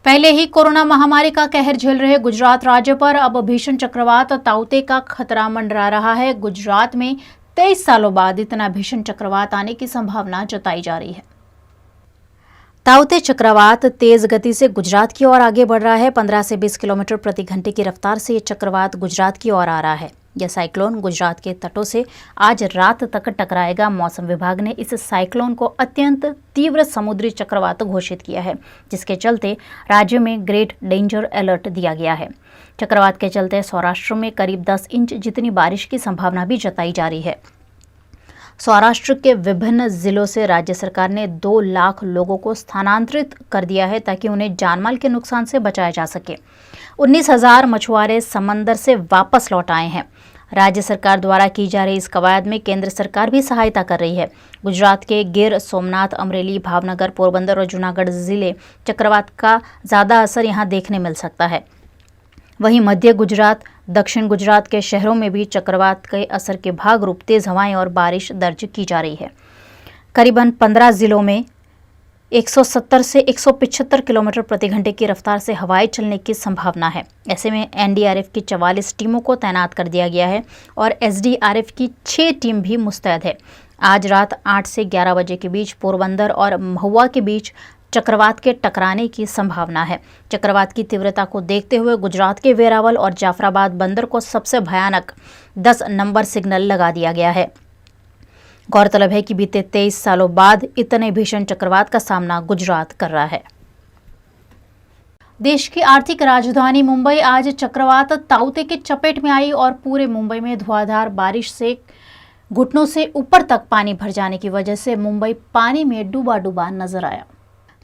पहले ही कोरोना महामारी का कहर झेल रहे गुजरात राज्य पर अब भीषण चक्रवात ताउते का खतरा मंडरा रहा है। गुजरात में 23 सालों बाद इतना भीषण चक्रवात आने की संभावना जताई जा रही है। ताउते चक्रवात तेज गति से गुजरात की ओर आगे बढ़ रहा है। 15 से 20 किलोमीटर प्रति घंटे की रफ्तार से ये चक्रवात गुजरात की ओर आ रहा है। यह साइक्लोन गुजरात के तटों से आज रात तक टकराएगा। मौसम विभाग ने इस साइक्लोन को अत्यंत तीव्र समुद्री चक्रवात घोषित किया है, जिसके चलते राज्य में ग्रेट डेंजर अलर्ट दिया गया है। चक्रवात के चलते सौराष्ट्र में करीब 10 इंच जितनी बारिश की संभावना भी जताई जा रही है। सौराष्ट्र के विभिन्न जिलों से राज्य सरकार ने 2 लाख लोगों को स्थानांतरित कर दिया है ताकि उन्हें जानमाल के नुकसान से बचाया जा सके। 19,000 मछुआरे समंदर से वापस लौट आए हैं। राज्य सरकार द्वारा की जा रही इस कवायद में केंद्र सरकार भी सहायता कर रही है। गुजरात के गिर सोमनाथ, अमरेली, भावनगर, पोरबंदर और जूनागढ़ जिले चक्रवात का ज़्यादा असर यहाँ देखने मिल सकता है। वहीं मध्य गुजरात, दक्षिण गुजरात के शहरों में भी चक्रवात के असर के भागरूप तेज हवाएं और बारिश दर्ज की जा रही है। करीबन 15 जिलों में 170 से 175 किलोमीटर प्रति घंटे की रफ्तार से हवाएं चलने की संभावना है। ऐसे में एनडीआरएफ की 44 टीमों को तैनात कर दिया गया है और एसडीआरएफ की 6 टीम भी मुस्तैद है। आज रात 8 से 11 बजे के बीच पोरबंदर और महुआ के बीच चक्रवात के टकराने की संभावना है। चक्रवात की तीव्रता को देखते हुए गुजरात के वेरावल और जाफराबाद बंदर को सबसे भयानक 10 नंबर सिग्नल लगा दिया गया है। गौरतलब है कि बीते 23 सालों बाद इतने भीषण चक्रवात का सामना गुजरात कर रहा है। देश की आर्थिक राजधानी मुंबई आज चक्रवात ताउते की चपेट में आई और पूरे मुंबई में धुआंधार बारिश से घुटनों से ऊपर तक पानी भर जाने की वजह से मुंबई पानी में डूबा डूबा नजर आया।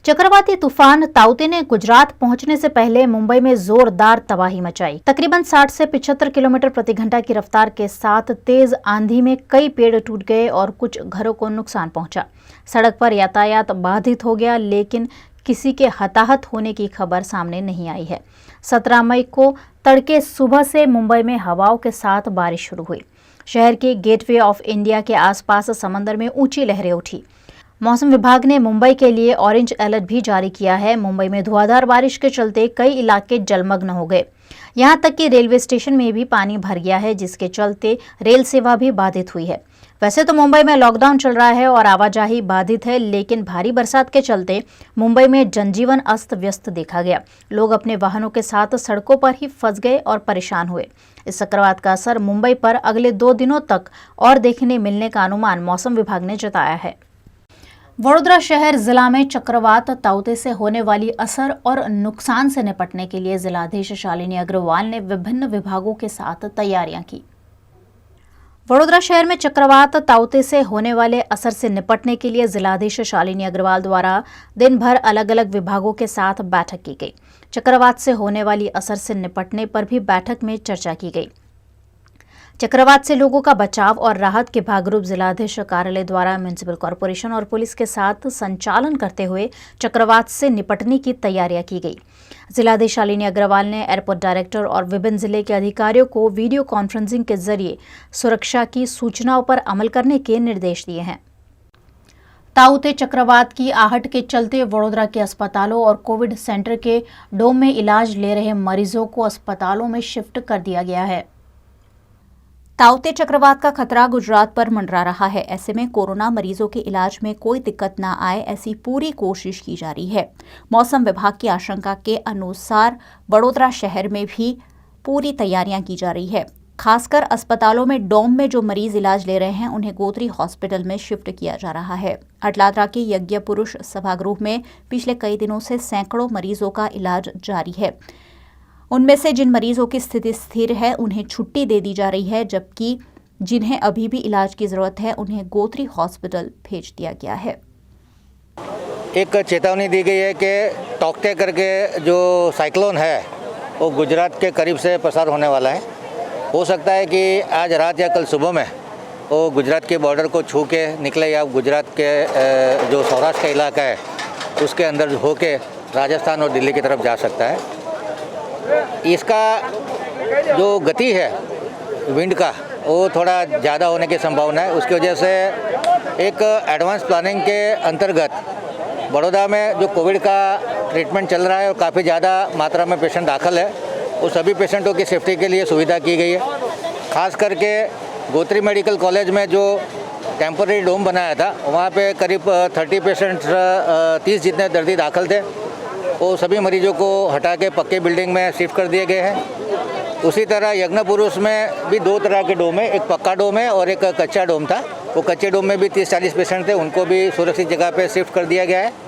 चक्रवाती तूफान ताउते ने गुजरात पहुंचने से पहले मुंबई में जोरदार तबाही मचाई। तकरीबन 60 से 75 किलोमीटर प्रति घंटा की रफ्तार के साथ तेज आंधी में कई पेड़ टूट गए और कुछ घरों को नुकसान पहुंचा। सड़क पर यातायात बाधित हो गया, लेकिन किसी के हताहत होने की खबर सामने नहीं आई है। 17 मई को तड़के सुबह से मुंबई में हवाओं के साथ बारिश शुरू हुई। शहर के गेटवे ऑफ इंडिया के आसपास समंदर में ऊंची लहरें उठी। मौसम विभाग ने मुंबई के लिए ऑरेंज अलर्ट भी जारी किया है। मुंबई में धुआंधार बारिश के चलते कई इलाके जलमग्न हो गए। यहां तक कि रेलवे स्टेशन में भी पानी भर गया है, जिसके चलते रेल सेवा भी बाधित हुई है। वैसे तो मुंबई में लॉकडाउन चल रहा है और आवाजाही बाधित है, लेकिन भारी बरसात के चलते मुंबई में जनजीवन अस्त व्यस्त देखा गया। लोग अपने वाहनों के साथ सड़कों पर ही फंस गए और परेशान हुए। इस चक्रवात का असर मुंबई पर अगले 2 दिनों तक और देखने मिलने का अनुमान मौसम विभाग ने जताया है। वडोदरा शहर जिला में चक्रवात ताउते से होने वाली असर और नुकसान से निपटने के लिए जिलाधीश शालिनी अग्रवाल ने विभिन्न विभागों के साथ तैयारियां की। वडोदरा शहर में चक्रवात ताउते से होने वाले असर से निपटने के लिए जिलाधीश शालिनी अग्रवाल द्वारा दिन भर अलग अलग विभागों के साथ बैठक की गई। चक्रवात से होने वाली असर से निपटने पर भी बैठक में चर्चा की गई। चक्रवात से लोगों का बचाव और राहत के भागरूप जिलाधीश कार्यालय द्वारा म्युनिसिपल कॉर्पोरेशन और पुलिस के साथ संचालन करते हुए चक्रवात से निपटने की तैयारियां की गई। जिलाधीश शालिनी अग्रवाल ने एयरपोर्ट डायरेक्टर और विभिन्न जिले के अधिकारियों को वीडियो कॉन्फ्रेंसिंग के जरिए सुरक्षा की सूचनाओं पर अमल करने के निर्देश दिए हैं। ताउते चक्रवात की आहट के चलते वडोदरा के अस्पतालों और कोविड सेंटर के डोम में इलाज ले रहे मरीजों को अस्पतालों में शिफ्ट कर दिया गया है। ताउते चक्रवात का खतरा गुजरात पर मंडरा रहा है। ऐसे में कोरोना मरीजों के इलाज में कोई दिक्कत न आए, ऐसी पूरी कोशिश की जा रही है। मौसम विभाग की आशंका के अनुसार वडोदरा शहर में भी पूरी तैयारियां की जा रही है। खासकर अस्पतालों में डोम में जो मरीज इलाज ले रहे हैं, उन्हें गोत्री हॉस्पिटल में शिफ्ट किया जा रहा है। अटलादरा के यज्ञ पुरुष सभागृह में पिछले कई दिनों से सैकड़ों मरीजों का इलाज जारी है। उनमें से जिन मरीजों की स्थिति स्थिर है, उन्हें छुट्टी दे दी जा रही है, जबकि जिन्हें अभी भी इलाज की जरूरत है, उन्हें गोत्री हॉस्पिटल भेज दिया गया है। एक चेतावनी दी गई है कि ताउते करके जो साइक्लोन है वो गुजरात के करीब से प्रसार होने वाला है। हो सकता है कि आज रात या कल सुबह में वो गुजरात के बॉर्डर को छू के निकले या गुजरात के जो सौराष्ट्र का इलाका है उसके अंदर होके राजस्थान और दिल्ली की तरफ जा सकता है। इसका जो गति है विंड का वो थोड़ा ज़्यादा होने की संभावना है। उसकी वजह से एक एडवांस प्लानिंग के अंतर्गत बड़ौदा में जो कोविड का ट्रीटमेंट चल रहा है और काफ़ी ज़्यादा मात्रा में पेशेंट दाखिल है, वो सभी पेशेंटों की सेफ्टी के लिए सुविधा की गई है। खास करके गोत्री मेडिकल कॉलेज में जो टेम्पररी डोम बनाया था, वहाँ पे करीब 30 पेशेंट 30 जितने दर्दी दाखिल थे, वो सभी मरीजों को हटा के पक्के बिल्डिंग में शिफ्ट कर दिए गए हैं। उसी तरह यज्ञपुरुष में भी 2 तरह के डोम है, एक पक्का डोम है और एक कच्चा डोम था। वो कच्चे डोम में भी 30-40 पेशेंट थे, उनको भी सुरक्षित जगह पे शिफ्ट कर दिया गया है।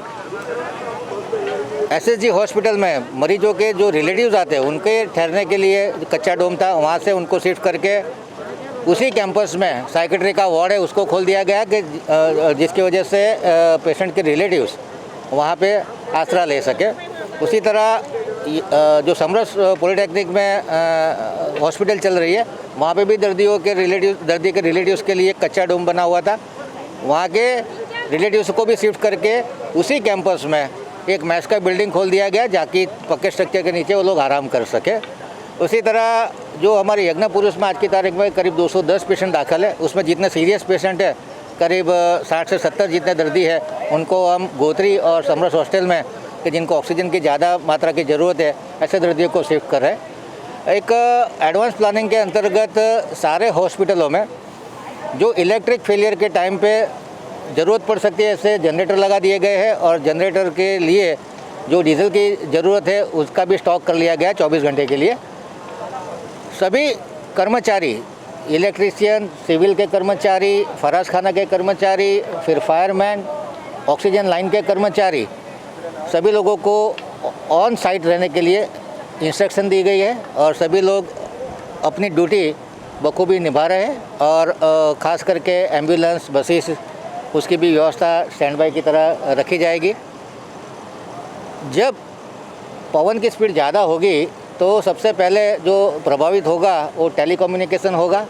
एसएसजी हॉस्पिटल में मरीजों के जो रिलेटिव्स आते हैं उनके ठहरने के लिए कच्चा डोम था, वहाँ से उनको शिफ्ट करके उसी कैंपस में साइकेट्री का वार्ड है उसको खोल दिया गया कि जिसकी वजह से पेशेंट के रिलेटिव्स वहाँ पे आसरा ले सके। उसी तरह जो समरस पॉलिटेक्निक में हॉस्पिटल चल रही है, वहाँ पे भी दर्दी के रिलेटिव्स के लिए कच्चा डोम बना हुआ था, वहाँ के रिलेटिव्स को भी शिफ्ट करके उसी कैंपस में एक मैस का बिल्डिंग खोल दिया गया ताकि पक्के स्ट्रक्चर के नीचे वो लोग आराम कर सके। उसी तरह जो हमारे यज्ञपुरुष में आज की तारीख में करीब 210 पेशेंट दाखिल है, उसमें जितने सीरियस पेशेंट है करीब 60 से 70 जितने दर्दी है, उनको हम गोत्री और समरस हॉस्टल में कि जिनको ऑक्सीजन की ज़्यादा मात्रा की ज़रूरत है, ऐसे दर्दियों को शिफ्ट कर रहे हैं। एक एडवांस प्लानिंग के अंतर्गत सारे हॉस्पिटलों में जो इलेक्ट्रिक फेलियर के टाइम पे ज़रूरत पड़ सकती है, ऐसे जनरेटर लगा दिए गए हैं और जनरेटर के लिए जो डीजल की ज़रूरत है उसका भी स्टॉक कर लिया गया है 24 घंटे के लिए। सभी कर्मचारी, इलेक्ट्रीशियन, सिविल के कर्मचारी, फराज खाना के कर्मचारी, फिर फायरमैन, ऑक्सीजन लाइन के कर्मचारी, सभी लोगों को ऑन साइट रहने के लिए इंस्ट्रक्शन दी गई है और सभी लोग अपनी ड्यूटी बखूबी निभा रहे हैं। और ख़ास करके एम्बुलेंस, बसेस, उसकी भी व्यवस्था स्टैंड बाई की तरह रखी जाएगी। जब पवन की स्पीड ज़्यादा होगी तो सबसे पहले जो प्रभावित होगा वो टेलीकम्युनिकेशन होगा,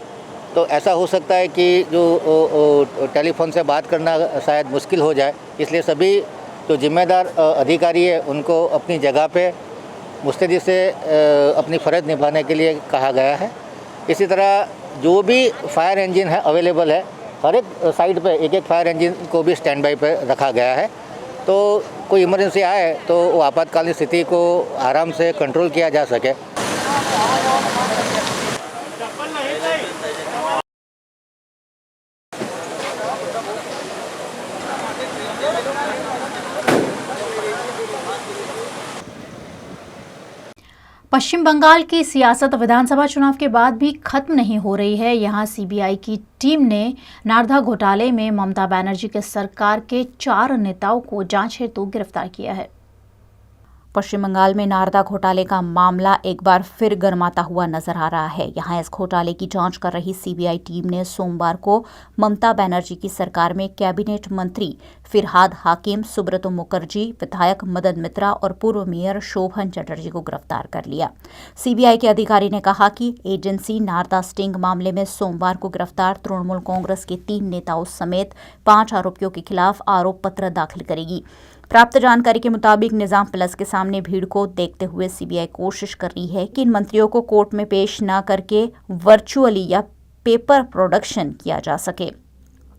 तो ऐसा हो सकता है कि जो टेलीफोन से बात करना शायद मुश्किल हो जाए, इसलिए सभी जो जिम्मेदार अधिकारी है उनको अपनी जगह पे मुस्तैदी से अपनी फ़र्ज निभाने के लिए कहा गया है। इसी तरह जो भी फायर इंजन है अवेलेबल है, हर एक साइड पे एक फायर इंजन को भी स्टैंड बाई पे रखा गया है, तो कोई इमरजेंसी आए तो वो आपातकालीन स्थिति को आराम से कंट्रोल किया जा सके। पश्चिम बंगाल की सियासत विधानसभा चुनाव के बाद भी खत्म नहीं हो रही है। यहां सीबीआई की टीम ने नारदा घोटाले में ममता बनर्जी के सरकार के 4 नेताओं को जांच हेतु गिरफ्तार किया है। पश्चिम बंगाल में नारदा घोटाले का मामला एक बार फिर गर्माता हुआ नजर आ रहा है। यहां इस घोटाले की जांच कर रही सीबीआई टीम ने सोमवार को ममता बनर्जी की सरकार में कैबिनेट मंत्री फिरहाद हाकिम, सुब्रतो मुखर्जी, विधायक मदन मित्रा और पूर्व मेयर शोभन चटर्जी को गिरफ्तार कर लिया। सीबीआई के अधिकारी ने कहा कि एजेंसी नारदा स्टिंग मामले में सोमवार को गिरफ्तार तृणमूल कांग्रेस के 3 नेताओं समेत 5 आरोपियों के खिलाफ आरोप पत्र दाखिल करेगी। प्राप्त जानकारी के मुताबिक निजाम प्लस के सामने भीड़ को देखते हुए सीबीआई कोशिश कर रही है कि इन मंत्रियों को कोर्ट में पेश न करके वर्चुअली या पेपर प्रोडक्शन किया जा सके।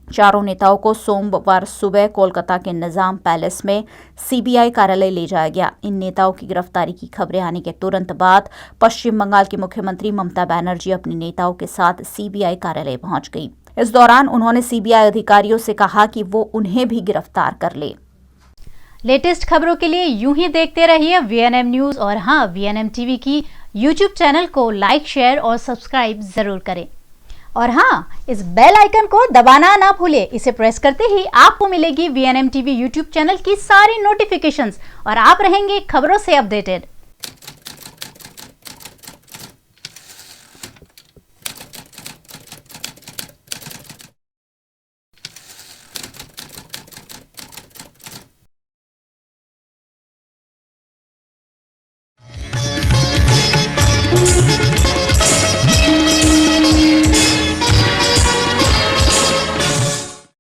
चारों नेताओं को सोमवार सुबह कोलकाता के निजाम पैलेस में सीबीआई कार्यालय ले जाया गया। इन नेताओं की गिरफ्तारी की खबरें आने के तुरंत बाद पश्चिम बंगाल की मुख्यमंत्री ममता बनर्जी अपने नेताओं के साथ सीबीआई कार्यालय पहुंच गई। इस दौरान उन्होंने सीबीआई अधिकारियों से कहा कि वो उन्हें भी गिरफ्तार कर ले। लेटेस्ट खबरों के लिए यूं ही देखते रहिए वीएनएम न्यूज और हाँ, वीएनएम टीवी की यूट्यूब चैनल को लाइक, शेयर और सब्सक्राइब जरूर करें। और हाँ, इस बेल आइकन को दबाना ना भूलें। इसे प्रेस करते ही आपको मिलेगी वीएनएम टीवी यूट्यूब चैनल की सारी नोटिफिकेशंस और आप रहेंगे खबरों से अपडेटेड।